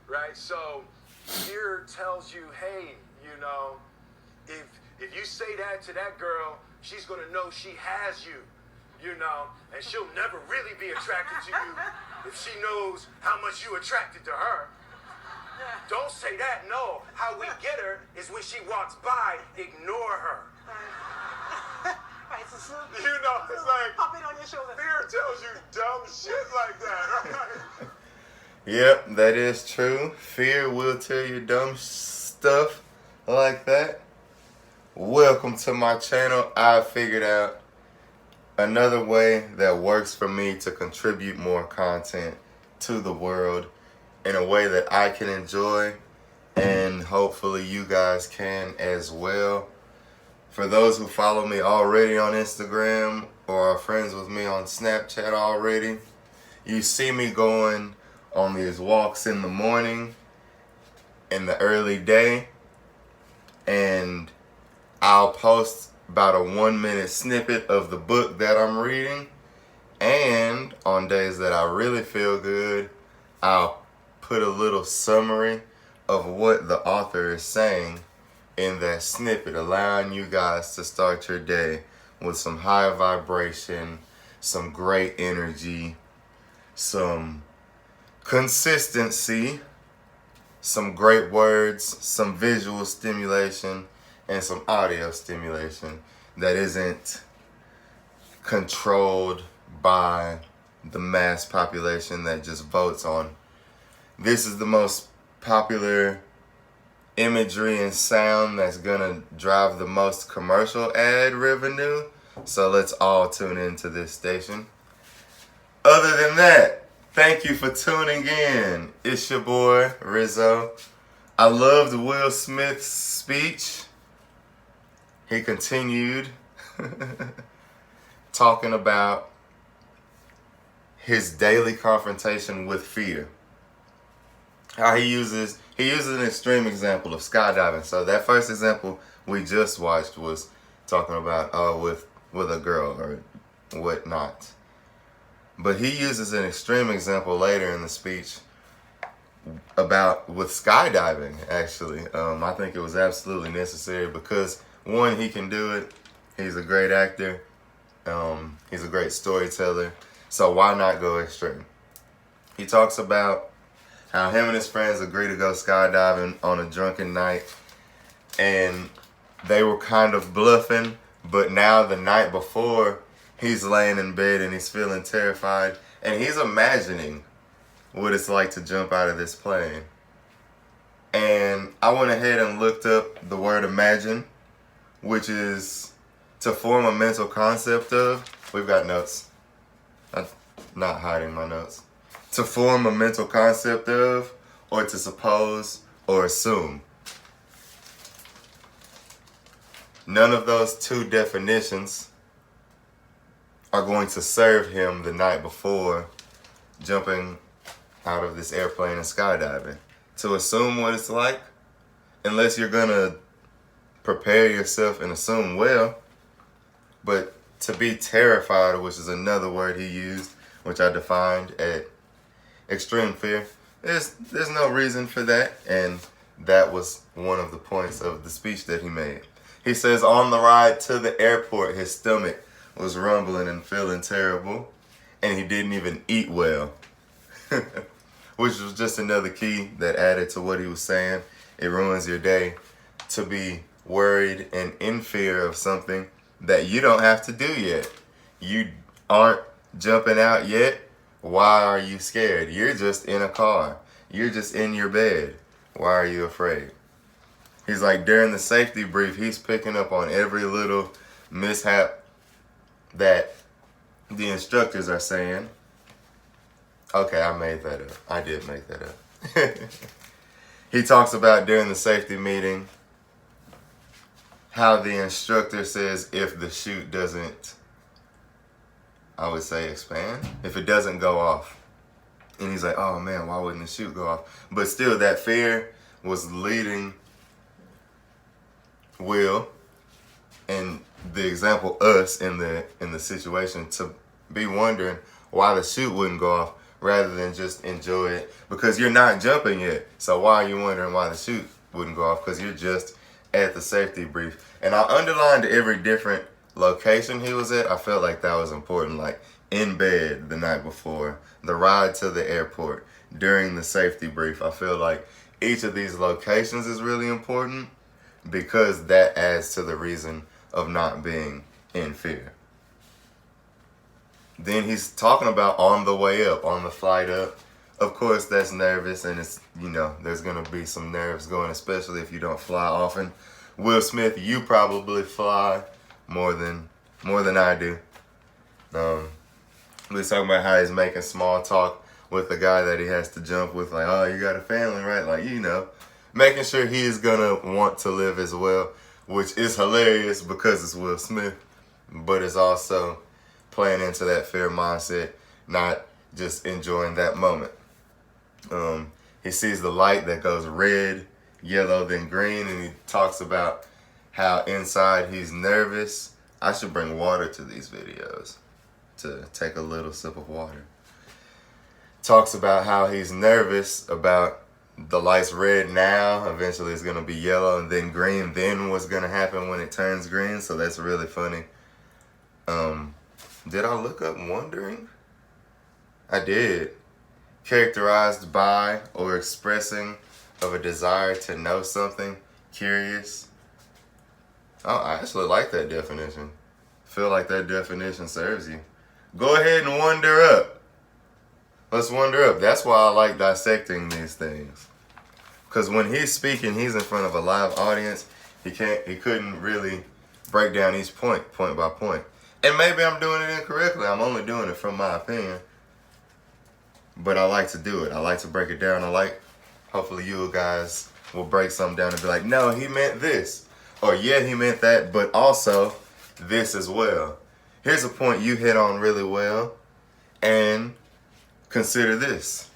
right? So fear tells you, hey, if you say that to that girl, she's gonna know she has you, and she'll never really be attracted to you if she knows how much you attracted to her. Don't say that. No, how we get her is when she walks by, ignore her. It's like popping on your shoulder. Fear tells you dumb shit like that, right? Yep, that is true. Fear will tell you dumb stuff like that. Welcome to my channel. I figured out another way that works for me to contribute more content to the world in a way that I can enjoy, and hopefully you guys can as well. For those who follow me already on Instagram or are friends with me on Snapchat already, you see me going on these walks in the morning, in the early day, and I'll post about a 1-minute snippet of the book that I'm reading, and on days that I really feel good, I'll put a little summary of what the author is saying in that snippet, allowing you guys to start your day with some high vibration, some great energy, some consistency, some great words, some visual stimulation, and some audio stimulation that isn't controlled by the mass population that just votes on. This is the most popular imagery and sound that's gonna drive the most commercial ad revenue, so let's all tune into this station. Other than that, thank you for tuning in. It's your boy Rizzo. I loved Will Smith's speech. He continued talking about his daily confrontation with fear. How he uses an extreme example of skydiving. So that first example we just watched was talking about with a girl or whatnot. But he uses an extreme example later in the speech about with skydiving, actually. I think it was absolutely necessary because, one, he can do it. He's a great actor. He's a great storyteller. So why not go extreme? He talks about how him and his friends agreed to go skydiving on a drunken night, and they were kind of bluffing, but now the night before, he's laying in bed and he's feeling terrified, and he's imagining what it's like to jump out of this plane. And I went ahead and looked up the word imagine, which is to form a mental concept of. We've got notes. I'm not hiding my notes. To form a mental concept of, or to suppose or assume. None of those two definitions are going to serve him the night before jumping out of this airplane and skydiving. To assume what it's like, unless you're gonna prepare yourself and assume well, but to be terrified, which is another word he used, which I defined at extreme fear, there's no reason for that, and that was one of the points of the speech that he made. He says on the ride to the airport, his stomach was rumbling and feeling terrible, and he didn't even eat well, which was just another key that added to what he was saying. It ruins your day to be worried and in fear of something that you don't have to do yet. You aren't jumping out yet. Why are you scared? You're just in a car. You're just in your bed. Why are you afraid? He's like, during the safety brief, he's picking up on every little mishap that the instructors are saying. Okay, I made that up. I did make that up. He talks about during the safety meeting how the instructor says if the chute doesn't, I would say, expand, if it doesn't go off. And he's like, oh man, why wouldn't the chute go off? But still, that fear was leading Will and the example us in the situation to be wondering why the chute wouldn't go off, rather than just enjoy it, because you're not jumping yet. So why are you wondering why the chute wouldn't go off? Because you're just at the safety brief. And I underlined every different location he was at. I felt like that was important, like in bed the night before, the ride to the airport, during the safety brief. I feel like each of these locations is really important because that adds to the reason of not being in fear. Then he's talking about on the way up, on the flight up. Of course, that's nervous, and it's, there's going to be some nerves going, especially if you don't fly often. Will Smith, you probably fly more than I do. We're talking about how he's making small talk with the guy that he has to jump with, like, oh, you got a family, right? Like, making sure he is going to want to live as well, which is hilarious because it's Will Smith, but it's also playing into that fear mindset, not just enjoying that moment. He sees the light that goes red, yellow, then green, and he talks about how inside he's nervous. I should bring water to these videos, to take a little sip of water. Talks about how he's nervous about the light's red now, eventually it's going to be yellow and then green, then what's going to happen when it turns green. So that's really funny. Did I look up wondering? I did. Characterized by or expressing of a desire to know something, curious. Oh, I actually like that definition. Feel like that definition serves you. Go ahead and wonder up. Let's wonder up. That's why I like dissecting these things. Because when he's speaking, he's in front of a live audience. He couldn't really break down each point by point. And maybe I'm doing it incorrectly. I'm only doing it from my opinion. But I like to do it. I like to break it down. Hopefully you guys will break something down and be like, no, he meant this. Or yeah, he meant that, but also this as well. Here's a point you hit on really well. And consider this.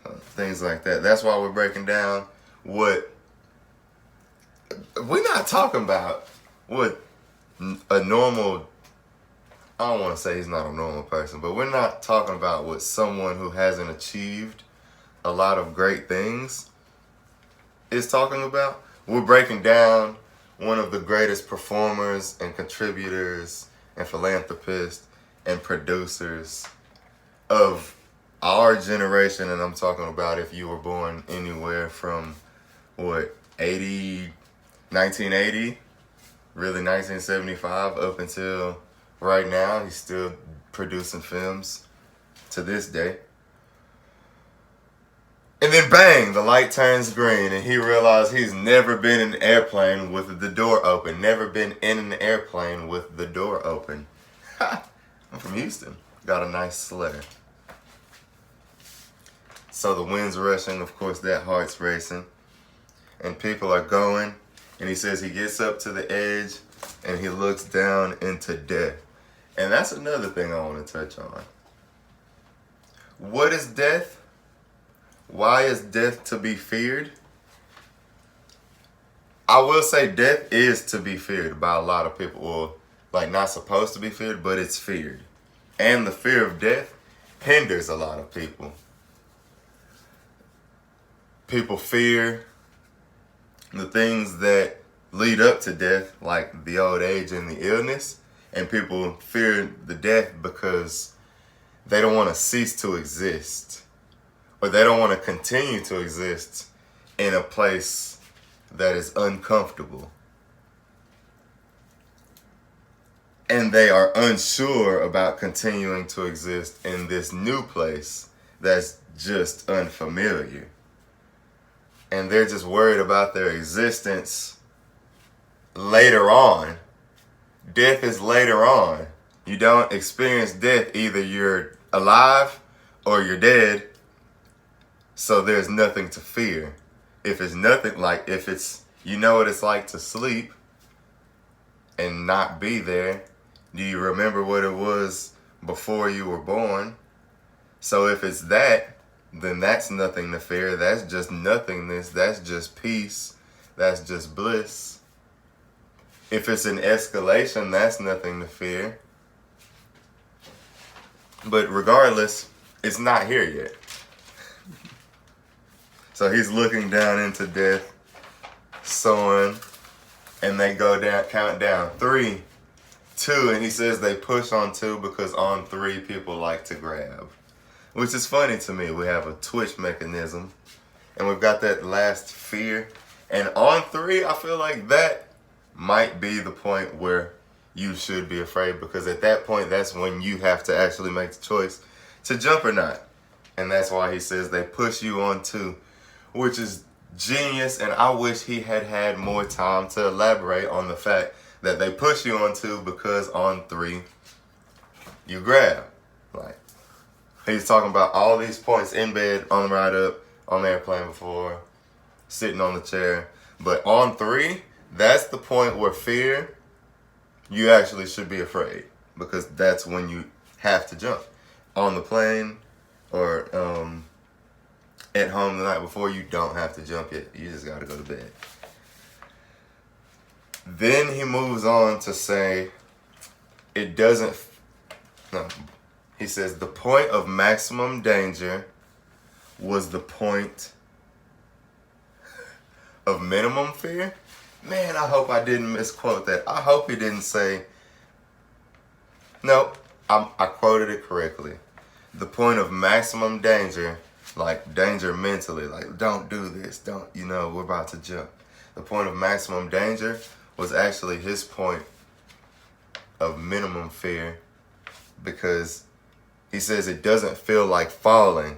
Things like that. That's why we're breaking down what we're not talking about. What a normal, I don't want to say he's not a normal person, but we're not talking about what someone who hasn't achieved a lot of great things is talking about. We're breaking down one of the greatest performers and contributors and philanthropists and producers of our generation, and I'm talking about if you were born anywhere from 1980, really 1975 up until right now. He's still producing films to this day. And then bang, the light turns green and he realized he's never been in an airplane with the door open. Never been in an airplane with the door open. I'm from Houston. Got a nice sleigh. So the wind's rushing, of course that heart's racing. And people are going. And he says he gets up to the edge and he looks down into death. And that's another thing I want to touch on. What is death? Why is death to be feared? I will say death is to be feared by a lot of people. Well, like not supposed to be feared, but it's feared. And the fear of death hinders a lot of people. People fear the things that lead up to death, like the old age and the illness. And people fear the death because they don't want to cease to exist. Or they don't want to continue to exist in a place that is uncomfortable. And they are unsure about continuing to exist in this new place that's just unfamiliar. And they're just worried about their existence later on. Death is later on. You don't experience death. Either you're alive or you're dead. So there's nothing to fear. If it's nothing, like if it's, you know what it's like to sleep and not be there. Do you remember what it was before you were born? So if it's that, then that's nothing to fear. That's just nothingness. That's just peace. That's just bliss. If it's an escalation, that's nothing to fear. But regardless, it's not here yet. So he's looking down into death, sowing, and they go down, count down. 3, 2, and he says they push on 2 because on 3 people like to grab. Which is funny to me. We have a twitch mechanism, and we've got that last fear. And on 3, I feel like that might be the point where you should be afraid, because at that point, that's when you have to actually make the choice to jump or not. And that's why he says they push you on 2, which is genius. And I wish he had had more time to elaborate on the fact that they push you on 2 because on 3 you grab. Like, he's talking about all these points: in bed, on the ride up, on the airplane before, sitting on the chair. But on 3, that's the point where fear, you actually should be afraid, because that's when you have to jump. On the plane or at home the night before, you don't have to jump yet. You just got to go to bed. Then he moves on to say, it doesn't, no, he says the point of maximum danger was the point of minimum fear. Man, I hope I didn't misquote that. I hope he didn't say, nope, I quoted it correctly. The point of maximum danger, like danger mentally, like don't do this, don't, we're about to jump. The point of maximum danger was actually his point of minimum fear, because he says it doesn't feel like falling.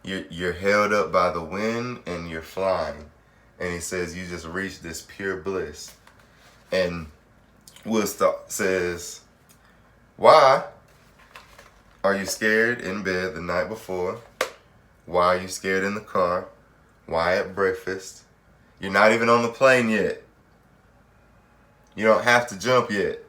You're held up by the wind and you're flying. And he says you just reach this pure bliss. And Will says, why are you scared in bed the night before? Why are you scared in the car? Why at breakfast? You're not even on the plane yet. You don't have to jump yet.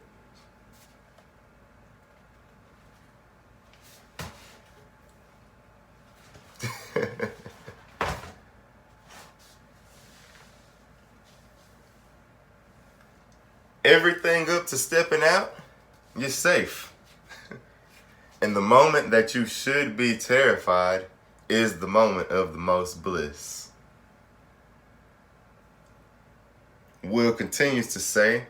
Everything up to stepping out, you're safe. And the moment that you should be terrified is the moment of the most bliss. Will continues to say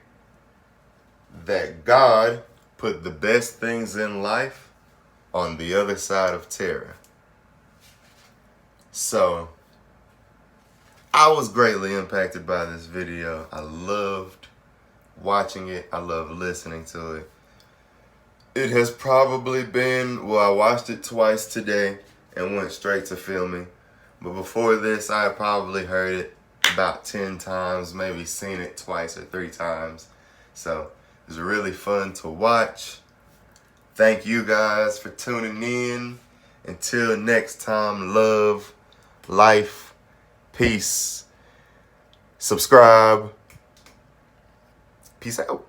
that God put the best things in life on the other side of terror. So, I was greatly impacted by this video. I loved watching it. I love listening to it. It has probably been, I watched it twice today and went straight to filming. But before this, I had probably heard it about 10 times, maybe seen it twice or 3 times. So it was really fun to watch. Thank you guys for tuning in. Until next time, love, life, peace. Subscribe. Peace out.